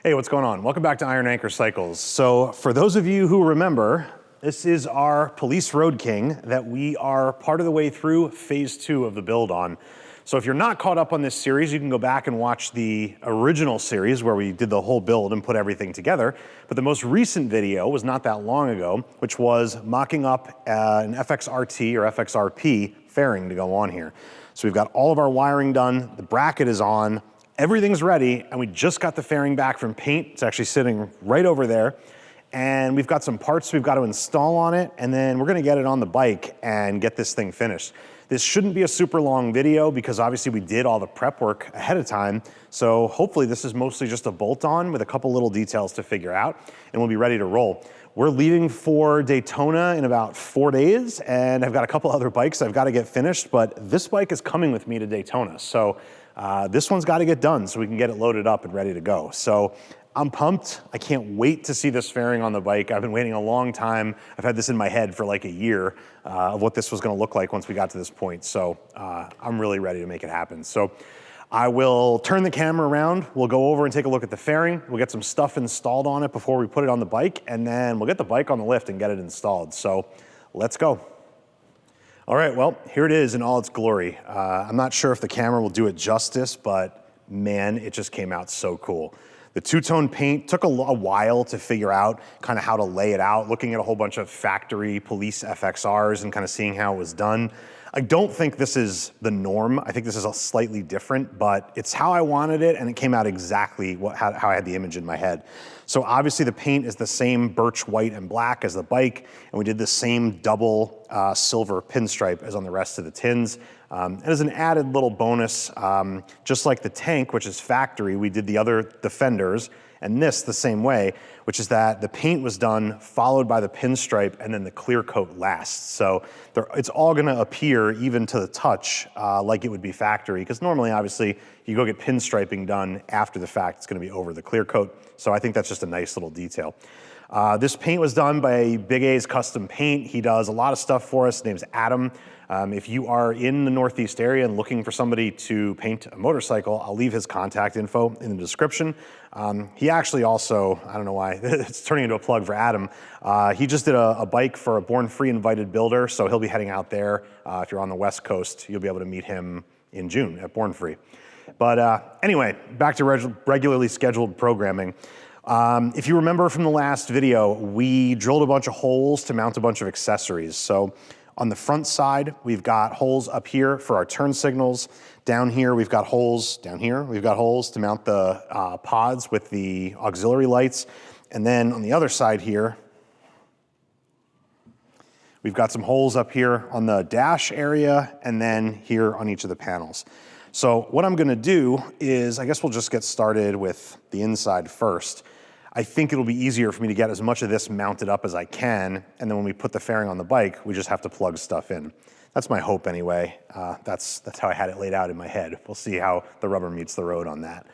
Hey, what's going on? Welcome back to Iron Anchor Cycles. So for those of you who remember, this is our Police Road King that we are part of the way through phase 2 of the build on. So if you're not caught up on this series, you can go back and watch the original series where we did the whole build and put everything together. But the most recent video was not that long ago, which was mocking up an FXRT or FXRP fairing to go on here. So we've got all of our wiring done, the bracket is on, everything's ready, and we just got the fairing back from paint. It's actually sitting right over there. And we've got some parts we've got to install on it, and then we're gonna get it on the bike and get this thing finished. This shouldn't be a super long video because obviously we did all the prep work ahead of time. So hopefully this is mostly just a bolt-on with a couple little details to figure out, and we'll be ready to roll. We're leaving for Daytona in about 4 days, and I've got a couple other bikes I've got to get finished, but this bike is coming with me to Daytona. So this one's got to get done so we can get it loaded up and ready to go. So I'm pumped. I can't wait to see this fairing on the bike. I've been waiting a long time. I've had this in my head for like a year of what this was going to look like once we got to this point. So I'm really ready to make it happen. So I will turn the camera around. We'll go over and take a look at the fairing. We'll get some stuff installed on it before we put it on the bike, and then we'll get the bike on the lift and get it installed. So let's go. All right, well, here it is in all its glory. I'm not sure if the camera will do it justice, but man, it just came out so cool. The two-tone paint took a while to figure out kind of how to lay it out, looking at a whole bunch of factory police FXRs and kind of seeing how it was done. I don't think this is the norm. I think this is a slightly different, but it's how I wanted it, and it came out exactly how I had the image in my head. So obviously the paint is the same birch white and black as the bike, and we did the same double silver pinstripe as on the rest of the tins. And as an added little bonus, just like the tank, which is factory, we did the other defenders, and this the same way, which is that the paint was done, followed by the pinstripe, and then the clear coat last. So it's all gonna appear, even to the touch, like it would be factory, because normally, obviously, you go get pinstriping done after the fact, it's gonna be over the clear coat. So I think that's just a nice little detail. This paint was done by Big A's Custom Paint. He does a lot of stuff for us. His name's Adam. If you are in the Northeast area and looking for somebody to paint a motorcycle, I'll leave his contact info in the description. He actually also, I don't know why, it's turning into a plug for Adam. He just did a bike for a Born Free invited builder, so he'll be heading out there. If you're on the West Coast, you'll be able to meet him in June at Born Free. But anyway, back to regularly scheduled programming. If you remember from the last video, we drilled a bunch of holes to mount a bunch of accessories. So on the front side, we've got holes up here for our turn signals. Down here, we've got holes. Down here, we've got holes to mount the pods with the auxiliary lights. And then on the other side here, we've got some holes up here on the dash area and then here on each of the panels. So what I'm gonna do is, I guess we'll just get started with the inside first. I think it'll be easier for me to get as much of this mounted up as I can, and then when we put the fairing on the bike, we just have to plug stuff in. That's my hope anyway. That's how I had it laid out in my head. We'll see how the rubber meets the road on that.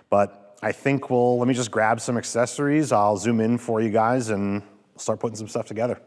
But I think let me just grab some accessories. I'll zoom in for you guys and start putting some stuff together.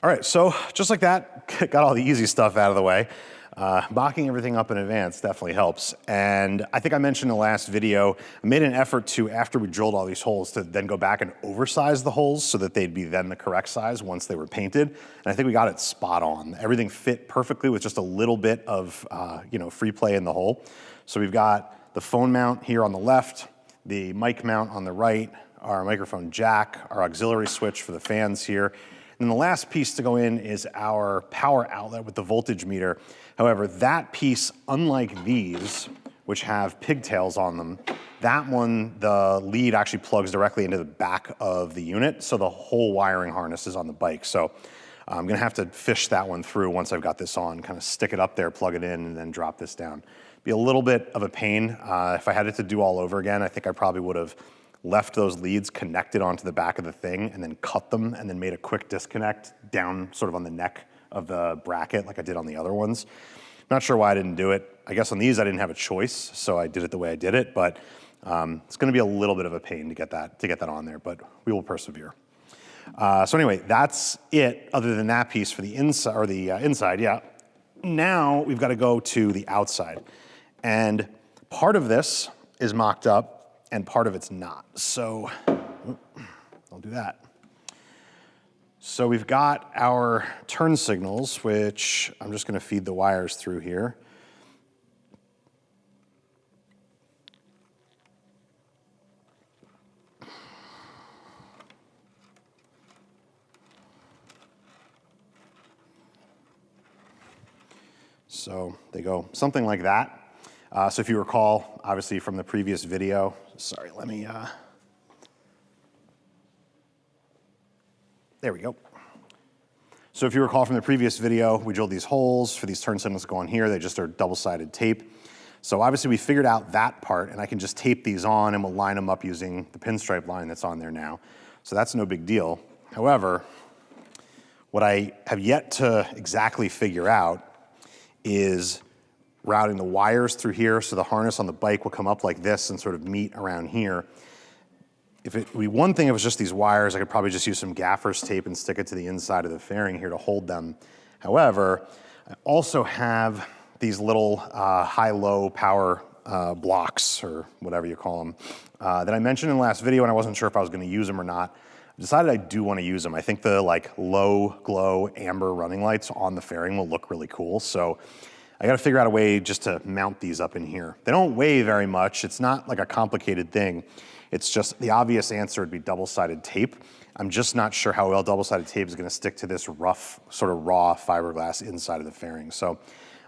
All right, so just like that, got all the easy stuff out of the way. Mocking everything up in advance definitely helps. And I think I mentioned in the last video, I made an effort to, after we drilled all these holes, to then go back and oversize the holes so that they'd be then the correct size once they were painted. And I think we got it spot on. Everything fit perfectly with just a little bit of free play in the hole. So we've got the phone mount here on the left, the mic mount on the right, our microphone jack, our auxiliary switch for the fans here. And And the last piece to go in is our power outlet with the voltage meter. However, that piece, unlike these, which have pigtails on them, that one, the lead actually plugs directly into the back of the unit, so the whole wiring harness is on the bike. So I'm gonna have to fish that one through once I've got this on, kind of stick it up there, plug it in, and then drop this down. Be a little bit of a pain. If I had it to do all over again, I think I probably would have left those leads connected onto the back of the thing and then cut them and then made a quick disconnect down sort of on the neck of the bracket like I did on the other ones. Not sure why I didn't do it. I guess on these I didn't have a choice, so I did it the way I did it, but it's gonna be a little bit of a pain to get that on there, but we will persevere. So anyway, that's it other than that piece for the inside, or the inside, yeah. Now we've gotta go to the outside. And part of this is mocked up and part of it's not. So I'll do that. So we've got our turn signals, which I'm just gonna feed the wires through here. So they go something like that. So if you recall, obviously from the previous video, sorry, let me, there we go. So if you recall from the previous video, we drilled these holes for these turn signals to go on here. They just are double-sided tape. So obviously we figured out that part, and I can just tape these on and we'll line them up using the pinstripe line that's on there now. So that's no big deal. However, what I have yet to exactly figure out is routing the wires through here so the harness on the bike will come up like this and sort of meet around here. If it would be one thing, if it was just these wires, I could probably just use some gaffer's tape and stick it to the inside of the fairing here to hold them. However, I also have these little high-low power blocks, or whatever you call them, that I mentioned in the last video, and I wasn't sure if I was gonna use them or not. I decided I do wanna use them. I think the like low glow amber running lights on the fairing will look really cool. So I gotta figure out a way just to mount these up in here. They don't weigh very much. It's not like a complicated thing. It's just the obvious answer would be double-sided tape. I'm just not sure how well double-sided tape is gonna stick to this rough, sort of raw fiberglass inside of the fairing. So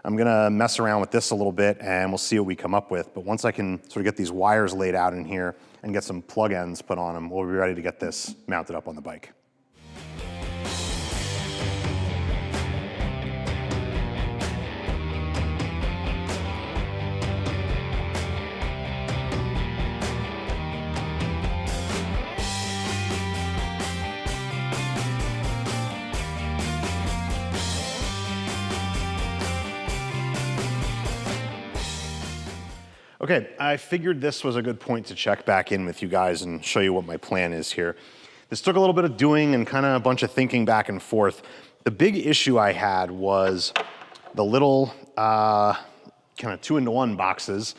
I'm gonna mess around with this a little bit and we'll see what we come up with. But once I can sort of get these wires laid out in here and get some plug ends put on them, we'll be ready to get this mounted up on the bike. Okay, I figured this was a good point to check back in with you guys and show you what my plan is here. This took a little bit of doing and kind of a bunch of thinking back and forth. The big issue I had was the little kind of 2-into-1 boxes,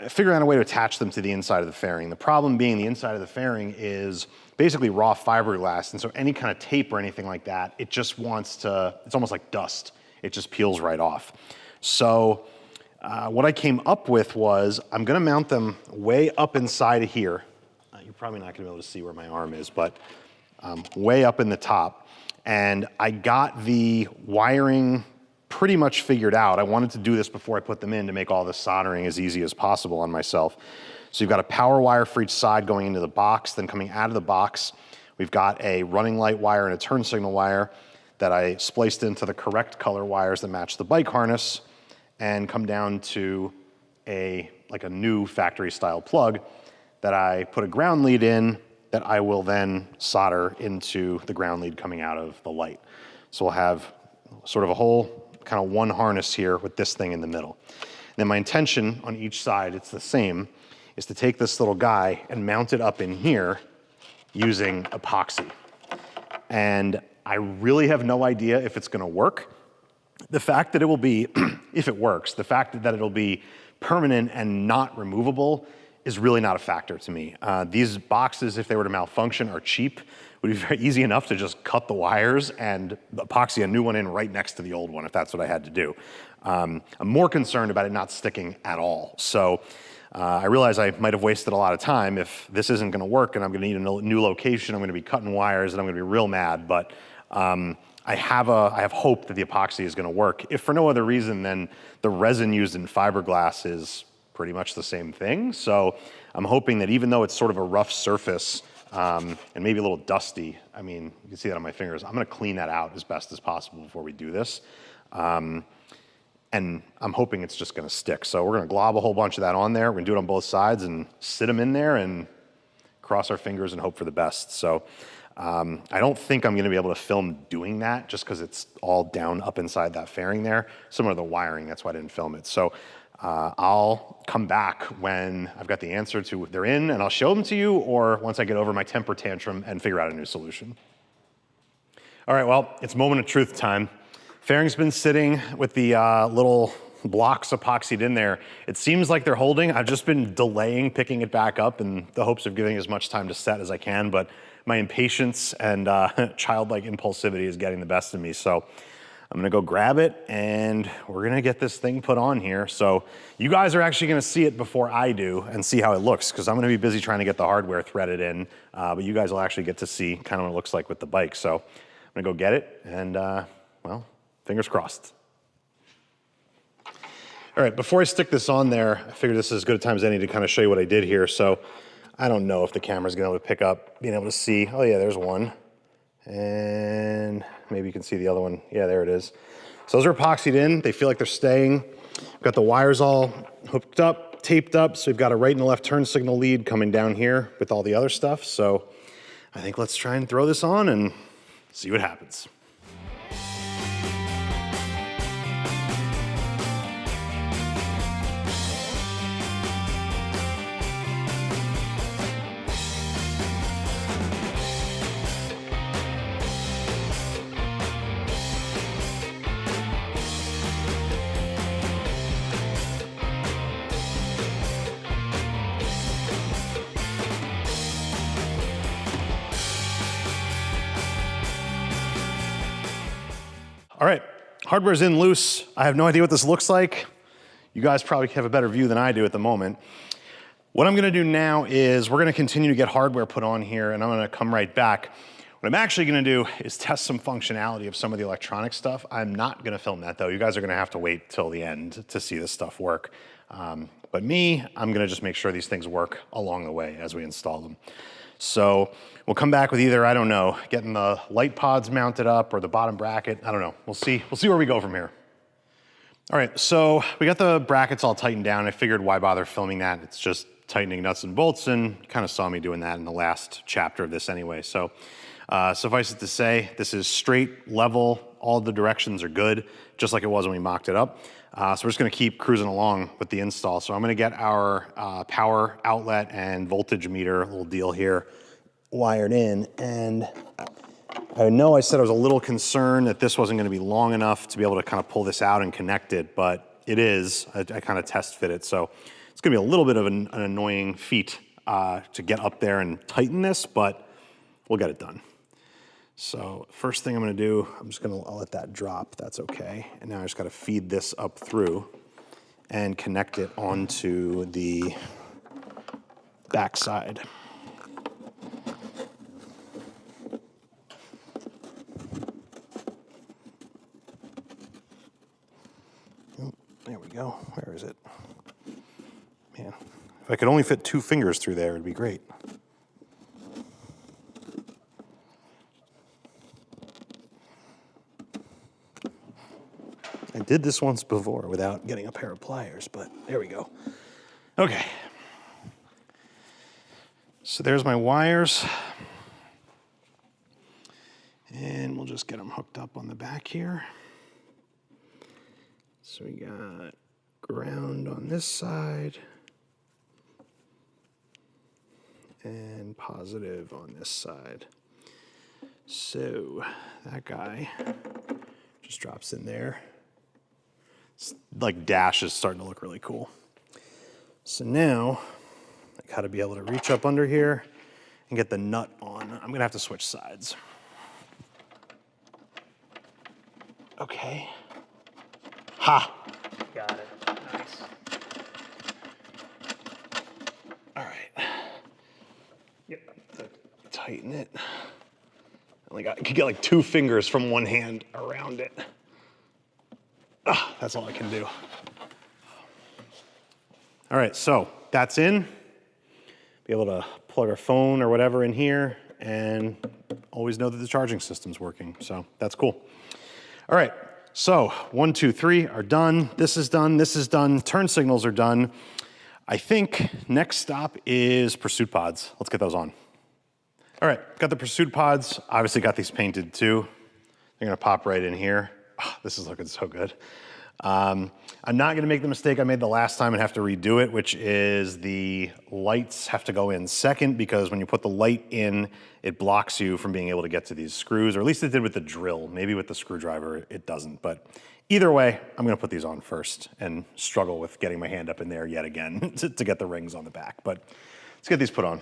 figuring out a way to attach them to the inside of the fairing. The problem being the inside of the fairing is basically raw fiberglass, and so any kind of tape or anything like that, it just wants to, it's almost like dust. It just peels right off. So what I came up with was I'm gonna mount them way up inside of here. You're probably not gonna be able to see where my arm is, but way up in the top. And I got the wiring pretty much figured out. I wanted to do this before I put them in to make all the soldering as easy as possible on myself. So you've got a power wire for each side going into the box, then coming out of the box, we've got a running light wire and a turn signal wire that I spliced into the correct color wires that match the bike harness, and come down to like a new factory style plug that I put a ground lead in that I will then solder into the ground lead coming out of the light. So we'll have sort of a whole kind of one harness here with this thing in the middle. And then my intention on each side, it's the same, is to take this little guy and mount it up in here using epoxy. And I really have no idea if it's gonna work. The fact that it will be, if it works, the fact that it'll be permanent and not removable is really not a factor to me. These boxes, if they were to malfunction, are cheap. It would be very easy enough to just cut the wires and epoxy a new one in right next to the old one if that's what I had to do. I'm more concerned about it not sticking at all. So I realize I might have wasted a lot of time. If this isn't gonna work and I'm gonna need a new location, I'm gonna be cutting wires and I'm gonna be real mad, but I have hope that the epoxy is gonna work. If for no other reason than the resin used in fiberglass is pretty much the same thing. So I'm hoping that even though it's sort of a rough surface and maybe a little dusty, I mean, you can see that on my fingers, I'm gonna clean that out as best as possible before we do this. And I'm hoping it's just gonna stick. So we're gonna glob a whole bunch of that on there. We're gonna do it on both sides and sit them in there and cross our fingers and hope for the best. So I don't think I'm gonna be able to film doing that just because it's all down up inside that fairing there. Similar to the wiring, that's why I didn't film it. So I'll come back when I've got the answer to they're in and I'll show them to you, or once I get over my temper tantrum and figure out a new solution. All right, well, it's moment of truth time. Fairing's been sitting with the little blocks epoxied in there. It seems like they're holding. I've just been delaying picking it back up in the hopes of giving as much time to set as I can, but my impatience and childlike impulsivity is getting the best of me. So I'm gonna go grab it and we're gonna get this thing put on here. So you guys are actually gonna see it before I do and see how it looks, because I'm gonna be busy trying to get the hardware threaded in, but you guys will actually get to see kind of what it looks like with the bike. So I'm gonna go get it and well, fingers crossed. All right, before I stick this on there, I figured this is as good a time as any to kind of show you what I did here. So I don't know if the camera's gonna be able to pick up, being able to see, oh yeah, there's one. And maybe you can see the other one. Yeah, there it is. So those are epoxied in. They feel like they're staying. We've got the wires all hooked up, taped up. So we've got a right and a left turn signal lead coming down here with all the other stuff. So I think let's try and throw this on and see what happens. All right, hardware's in loose. I have no idea what this looks like. You guys probably have a better view than I do at the moment. What I'm gonna do now is we're gonna continue to get hardware put on here and I'm gonna come right back. What I'm actually gonna do is test some functionality of some of the electronic stuff. I'm not gonna film that though. You guys are gonna have to wait till the end to see this stuff work. But me, I'm gonna just make sure these things work along the way as we install them. So we'll come back with either, I don't know, getting the light pods mounted up or the bottom bracket. I don't know. We'll see where we go from here. All right, so we got the brackets all tightened down. I figured why bother filming that? It's just tightening nuts and bolts, and you kind of saw me doing that in the last chapter of this anyway. So suffice it to say, this is straight, level, all the directions are good, just like it was when we mocked it up. So we're just gonna keep cruising along with the install. So I'm gonna get our power outlet and voltage meter little deal here wired in. And I know I said I was a little concerned that this wasn't gonna be long enough to be able to kind of pull this out and connect it, but it is. I kind of test fit it. So it's gonna be a little bit of an annoying feat to get up there and tighten this, but we'll get it done. So first thing I'm gonna do, I'll let that drop, that's okay. And now I just gotta feed this up through and connect it onto the backside. There we go, where is it? Man, if I could only fit 2 fingers through there, it'd be great. I did this once before without getting a pair of pliers, but there we go. Okay. So there's my wires. And we'll just get them hooked up on the back here. So we got ground on this side and positive on this side. So that guy just drops in there. It's like dash is starting to look really cool. So now I gotta be able to reach up under here and get the nut on. I'm gonna have to switch sides. Okay. Ha! Got it. Nice. tighten it. I could get like 2 fingers from one hand around it. That's all I can do. All right, so that's in. Be able to plug our phone or whatever in here and always know that the charging system's working. So that's cool. All right, so 1, 2, 3 are done. This is done, this is done. Turn signals are done. I think next stop is pursuit pods. Let's get those on. All right, got the pursuit pods. Obviously got these painted too. They're gonna pop right in here. Oh, this is looking so good. I'm not gonna make the mistake I made the last time and have to redo it, which is the lights have to go in second, because when you put the light in, it blocks you from being able to get to these screws, or at least it did with the drill. Maybe with the screwdriver, it doesn't. But either way, I'm gonna put these on first and struggle with getting my hand up in there yet again to get the rings on the back. But let's get these put on.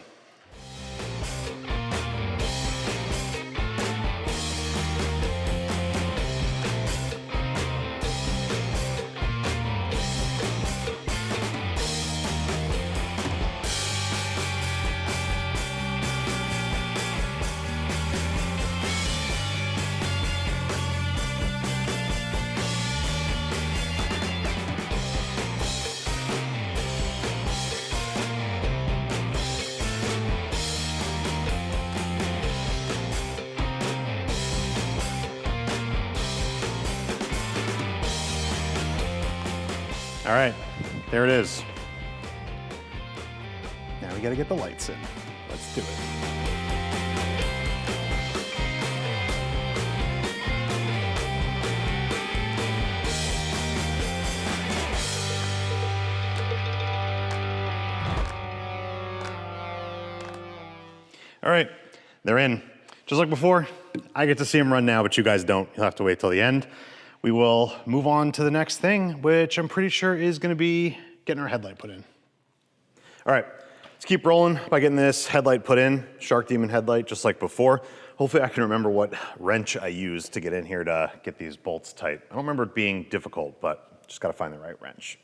All right, there it is. Now we gotta get the lights in. Let's do it. All right, they're in. Just like before, I get to see them run now, but you guys don't. You'll have to wait till the end. We will move on to the next thing, which I'm pretty sure is gonna be getting our headlight put in. All right, let's keep rolling by getting this headlight put in, Shark Demon headlight, just like before. Hopefully I can remember what wrench I used to get in here to get these bolts tight. I don't remember it being difficult, but just gotta find the right wrench.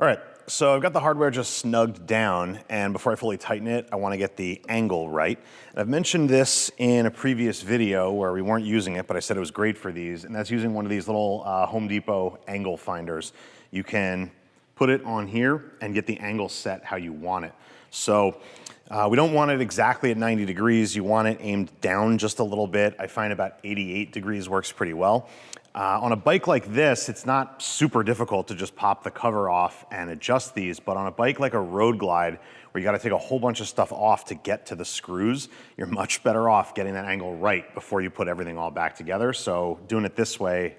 All right, so I've got the hardware just snugged down, and before I fully tighten it, I want to get the angle right. And I've mentioned this in a previous video where we weren't using it, but I said it was great for these, and that's using one of these little Home Depot angle finders. You can put it on here and get the angle set how you want it. So we don't want it exactly at 90 degrees. You want it aimed down just a little bit. I find about 88 degrees works pretty well. On a bike like this, it's not super difficult to just pop the cover off and adjust these, but on a bike like a Road Glide, where you gotta take a whole bunch of stuff off to get to the screws, you're much better off getting that angle right before you put everything all back together. So doing it this way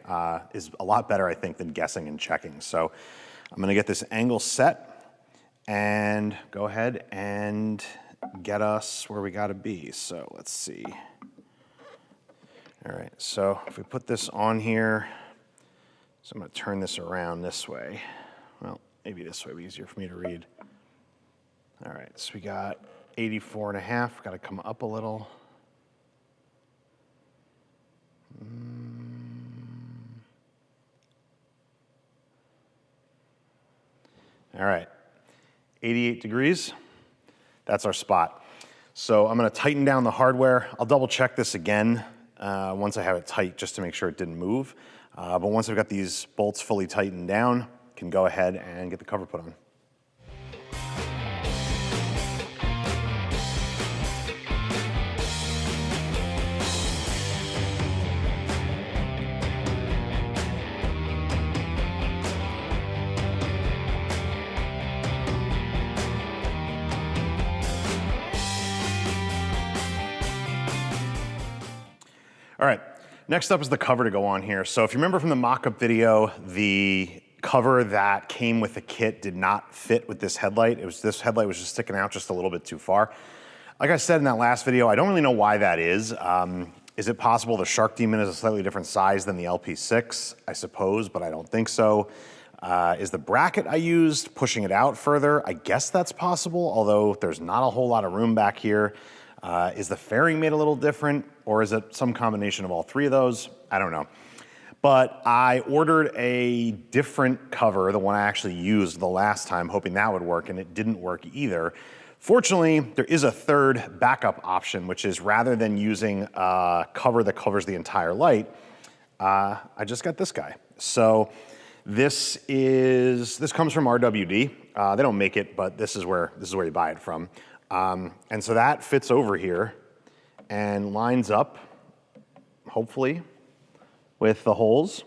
is a lot better, I think, than guessing and checking. So I'm gonna get this angle set and go ahead and get us where we gotta be. So let's see. All right, so if we put this on here, so I'm gonna turn this around this way. Well, maybe this way would be easier for me to read. All right, so we got 84.5, gotta come up a little. All right, 88 degrees, that's our spot. So I'm gonna tighten down the hardware. I'll double check this again once I have it tight, just to make sure it didn't move. But once I've got these bolts fully tightened down, I can go ahead and get the cover put on. All right, next up is the cover to go on here. So if you remember from the mock-up video, the cover that came with the kit did not fit with this headlight. This headlight was just sticking out just a little bit too far. Like I said in that last video, I don't really know why that is. Is it possible the Shark Demon is a slightly different size than the LP6? I suppose, but I don't think so. Is the bracket I used pushing it out further? I guess that's possible, although there's not a whole lot of room back here. Is the fairing made a little different, or is it some combination of all three of those? I don't know. But I ordered a different cover, the one I actually used the last time, hoping that would work, and it didn't work either. Fortunately, there is a third backup option, which is rather than using a cover that covers the entire light, I just got this guy. So this comes from RWD. They don't make it, but this is where you buy it from. And so that fits over here and lines up, hopefully, with the holes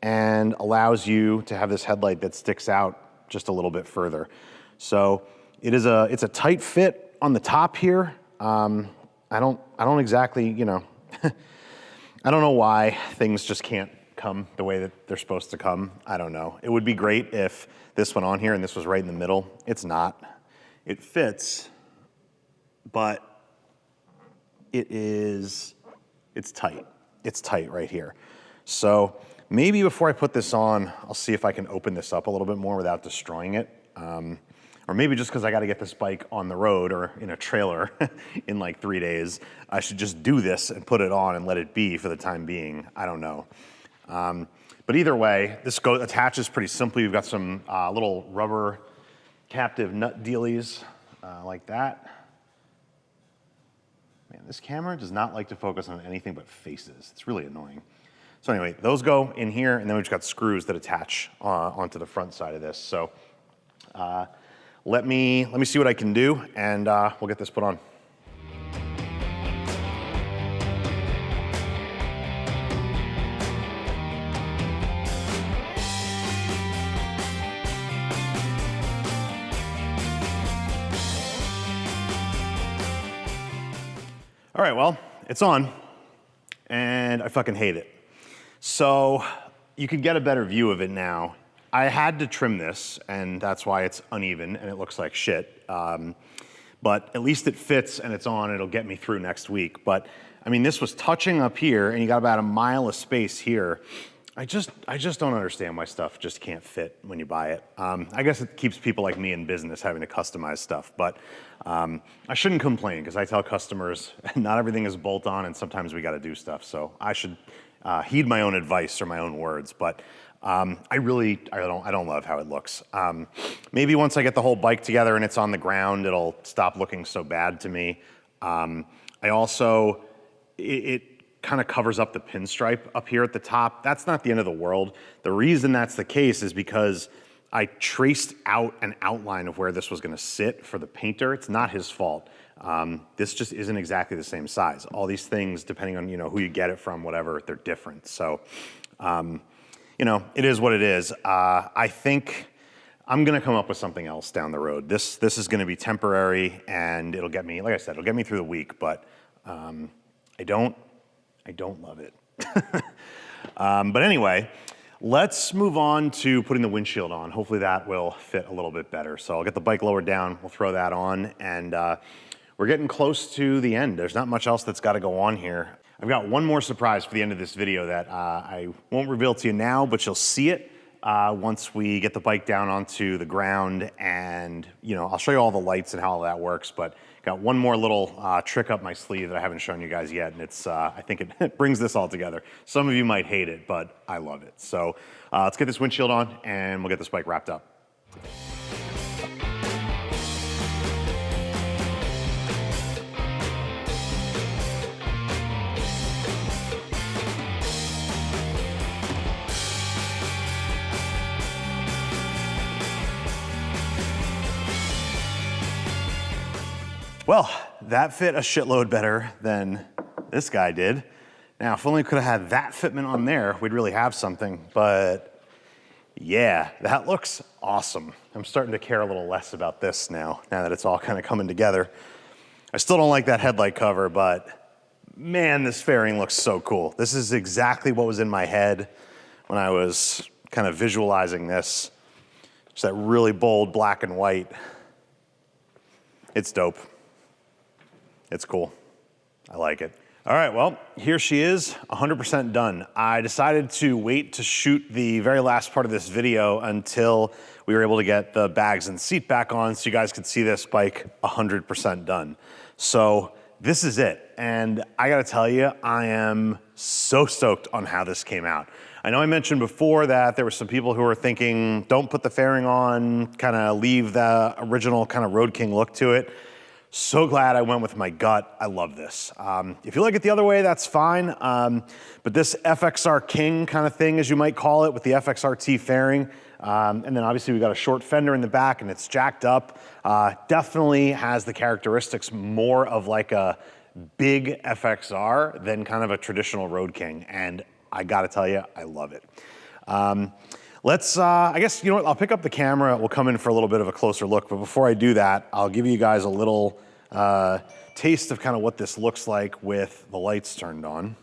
and allows you to have this headlight that sticks out just a little bit further. So it's a tight fit on the top here. I don't exactly, you know, I don't know why things just can't come the way that they're supposed to come. I don't know. It would be great if this went on here and this was right in the middle. It's not. It fits, but it's tight. It's tight right here. So maybe before I put this on, I'll see if I can open this up a little bit more without destroying it. Or maybe just because I got to get this bike on the road or in a trailer in like 3 days, I should just do this and put it on and let it be for the time being. I don't know. But either way, this attaches pretty simply. We've got some little rubber captive nut dealies like that. Man, this camera does not like to focus on anything but faces. It's really annoying. So anyway, those go in here, and then we've got screws that attach onto the front side of this. So let me see what I can do, and we'll get this put on. All right, well, it's on, and I fucking hate it. So you can get a better view of it now. I had to trim this, and that's why it's uneven and it looks like shit. But at least it fits and it's on. It'll get me through next week. But I mean, this was touching up here, and you got about a mile of space here. I just don't understand why stuff just can't fit when you buy it. I guess it keeps people like me in business having to customize stuff, but I shouldn't complain because I tell customers not everything is bolt on, and sometimes we got to do stuff. So I should heed my own advice or my own words, but I don't love how it looks. Maybe once I get the whole bike together and it's on the ground, it'll stop looking so bad to me. It kind of covers up the pinstripe up here at the top. That's not the end of the world. The reason that's the case is because I traced out an outline of where this was going to sit for the painter. It's not his fault. This just isn't exactly the same size. All these things, depending on who you get it from, whatever, they're different. So, it is what it is. I think I'm going to come up with something else down the road. This is going to be temporary, and it'll get me, like I said, it'll get me through the week. But I don't love it. But anyway, let's move on to putting the windshield on. Hopefully that will fit a little bit better. So I'll get the bike lowered down, we'll throw that on, and we're getting close to the end. There's not much else that's got to go on here. I've got one more surprise for the end of this video that I won't reveal to you now, but you'll see it once we get the bike down onto the ground, and I'll show you all the lights and how all that works, but got one more little trick up my sleeve that I haven't shown you guys yet, and it's I think it brings this all together. Some of you might hate it, but I love it. So let's get this windshield on, and we'll get this bike wrapped up. Well, that fit a shitload better than this guy did. Now, if only we could have had that fitment on there, we'd really have something. But yeah, that looks awesome. I'm starting to care a little less about this now that it's all kind of coming together. I still don't like that headlight cover, but man, this fairing looks so cool. This is exactly what was in my head when I was kind of visualizing this. Just that really bold black and white. It's dope. It's cool. I like it. All right, well, here she is, 100% done. I decided to wait to shoot the very last part of this video until we were able to get the bags and seat back on so you guys could see this bike 100% done. So this is it. And I gotta tell you, I am so stoked on how this came out. I know I mentioned before that there were some people who were thinking, don't put the fairing on, kind of leave the original kind of Road King look to it. So glad I went with my gut. I love this. If you like it the other way, that's fine. But this FXR King kind of thing, as you might call it, with the FXRT fairing, and then obviously we got a short fender in the back and it's jacked up, definitely has the characteristics more of like a big FXR than kind of a traditional Road King. And I gotta tell you, I love it. Let's, I guess, you know what, I'll pick up the camera, we'll come in for a little bit of a closer look, but before I do that, I'll give you guys a little taste of kind of what this looks like with the lights turned on.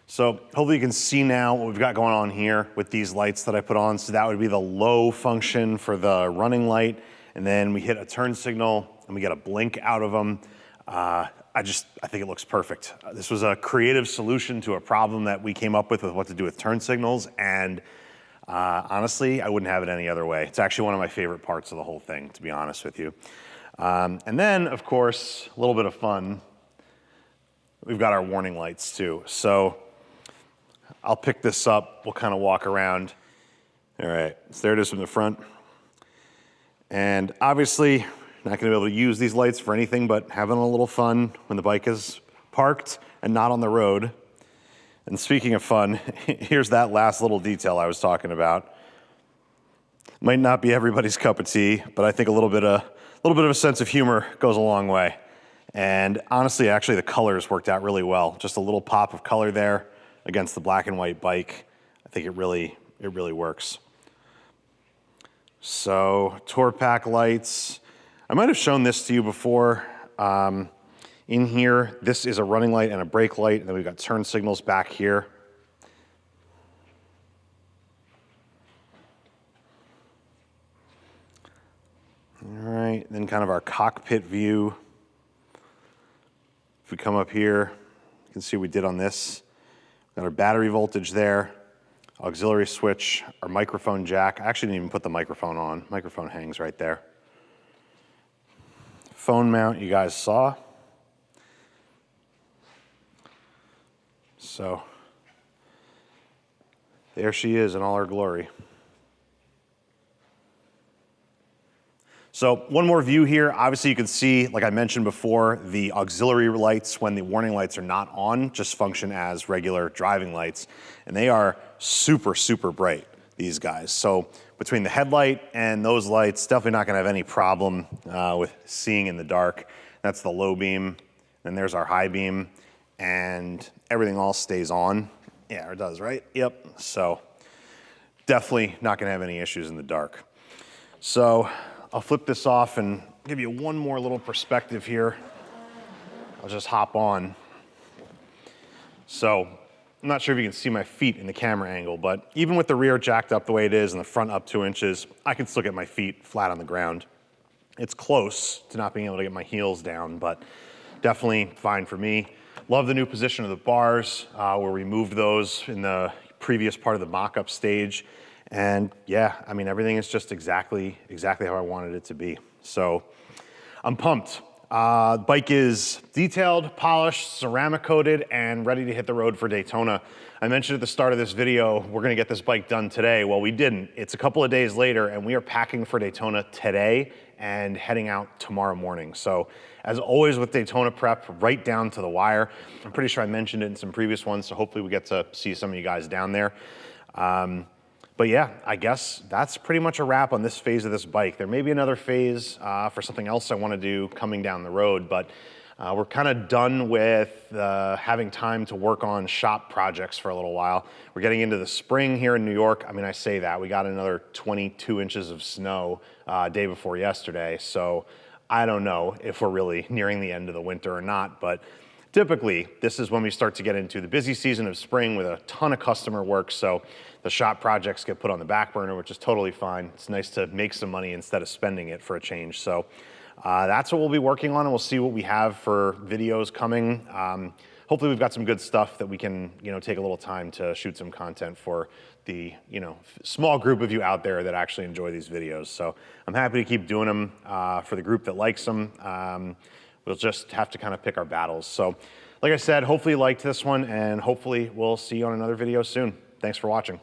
So hopefully you can see now what we've got going on here with these lights that I put on. So that would be the low function for the running light, and then we hit a turn signal and we get a blink out of them. I think it looks perfect. This was a creative solution to a problem that we came up with what to do with turn signals, and honestly, I wouldn't have it any other way. It's actually one of my favorite parts of the whole thing, to be honest with you. And then, of course, a little bit of fun. We've got our warning lights too. So I'll pick this up. We'll kind of walk around. All right, so there it is from the front. And obviously, not gonna be able to use these lights for anything but having a little fun when the bike is parked and not on the road. And speaking of fun, here's that last little detail I was talking about. Might not be everybody's cup of tea, but I think a little bit of a sense of humor goes a long way. And honestly, actually the colors worked out really well. Just a little pop of color there against the black and white bike. I think it really works. So tour pack lights. I might have shown this to you before. In here, this is a running light and a brake light, and then we've got turn signals back here. All right, then kind of our cockpit view. If we come up here, you can see what we did on this. We've got our battery voltage there, auxiliary switch, our microphone jack. I actually didn't even put the microphone on. Microphone hangs right there. Phone mount you guys saw. So there she is in all her glory. So one more view here. Obviously you can see, like I mentioned before, the auxiliary lights when the warning lights are not on just function as regular driving lights. And they are super, super bright, these guys. So between the headlight and those lights, definitely not gonna have any problem with seeing in the dark. That's the low beam. Then there's our high beam. And everything all stays on. Yeah, it does, right? Yep. So definitely not gonna have any issues in the dark. So I'll flip this off and give you one more little perspective here. I'll just hop on. So I'm not sure if you can see my feet in the camera angle, but even with the rear jacked up the way it is and the front up 2 inches, I can still get my feet flat on the ground. It's close to not being able to get my heels down, but definitely fine for me. Love the new position of the bars where we moved those in the previous part of the mock-up stage. And yeah, I mean, everything is just exactly how I wanted it to be. So I'm pumped. Bike is detailed, polished, ceramic coated, and ready to hit the road for Daytona. I mentioned at the start of this video, we're gonna get this bike done today. Well, we didn't. It's a couple of days later, and we are packing for Daytona today and heading out tomorrow morning. So as always with Daytona prep, right down to the wire. I'm pretty sure I mentioned it in some previous ones, so hopefully we get to see some of you guys down there. But yeah, I guess that's pretty much a wrap on this phase of this bike. There may be another phase for something else I want to do coming down the road, but we're kind of done with having time to work on shop projects for a little while. We're getting into the spring here in New York. I mean, I say that. We got another 22 inches of snow day before yesterday, so I don't know if we're really nearing the end of the winter or not, but typically, this is when we start to get into the busy season of spring with a ton of customer work, so the shop projects get put on the back burner, which is totally fine. It's nice to make some money instead of spending it for a change. So that's what we'll be working on, and we'll see what we have for videos coming. Hopefully we've got some good stuff that we can, take a little time to shoot some content for the, small group of you out there that actually enjoy these videos. So I'm happy to keep doing them for the group that likes them. We'll just have to kind of pick our battles. So like I said, hopefully you liked this one, and hopefully we'll see you on another video soon. Thanks for watching.